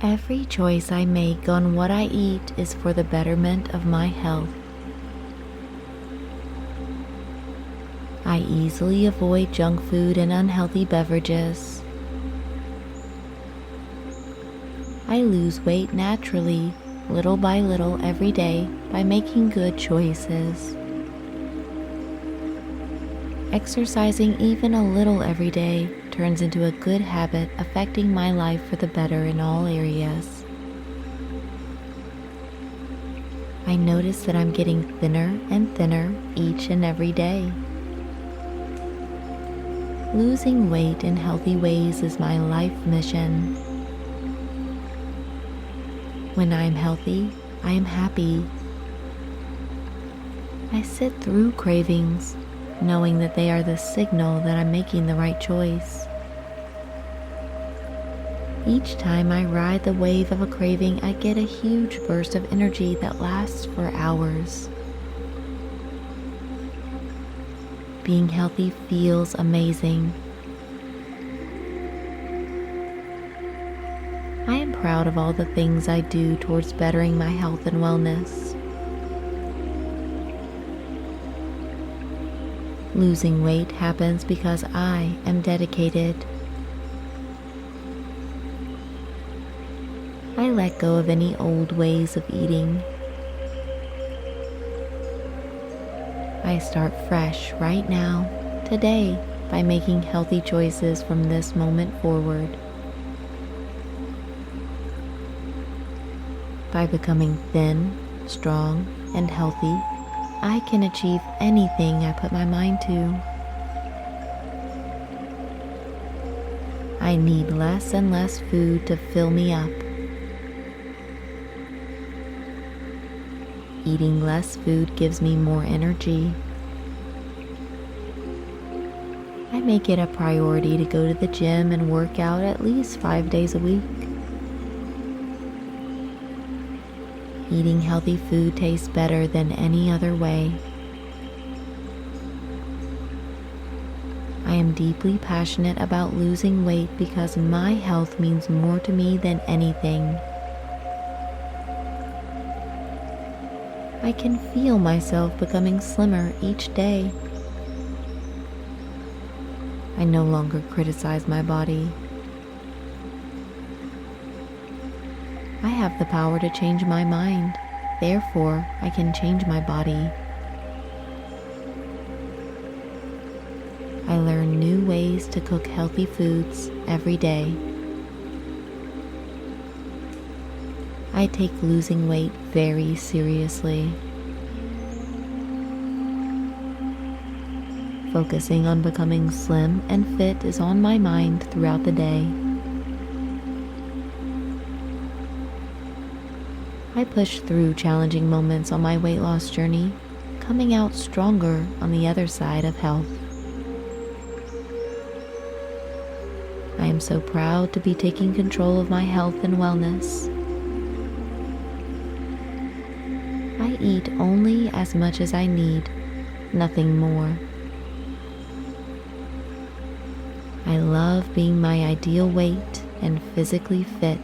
Every choice I make on what I eat is for the betterment of my health. I easily avoid junk food and unhealthy beverages. I lose weight naturally, little by little every day by making good choices. Exercising even a little every day turns into a good habit affecting my life for the better in all areas. I notice that I'm getting thinner and thinner each and every day. Losing weight in healthy ways is my life mission. When I am healthy, I am happy. I sit through cravings, knowing that they are the signal that I'm making the right choice. Each time I ride the wave of a craving, I get a huge burst of energy that lasts for hours. Being healthy feels amazing. I am proud of all the things I do towards bettering my health and wellness. Losing weight happens because I am dedicated. I let go of any old ways of eating. I start fresh right now, today, by making healthy choices from this moment forward. By becoming thin, strong, and healthy, I can achieve anything I put my mind to. I need less and less food to fill me up. Eating less food gives me more energy. I make it a priority to go to the gym and work out at least 5 days a week. Eating healthy food tastes better than any other way. I am deeply passionate about losing weight because my health means more to me than anything. I can feel myself becoming slimmer each day. I no longer criticize my body. I have the power to change my mind, therefore I can change my body. I learn new ways to cook healthy foods every day. I take losing weight very seriously. Focusing on becoming slim and fit is on my mind throughout the day. I push through challenging moments on my weight loss journey, coming out stronger on the other side of health. I am so proud to be taking control of my health and wellness. I eat only as much as I need, nothing more. I love being my ideal weight and physically fit.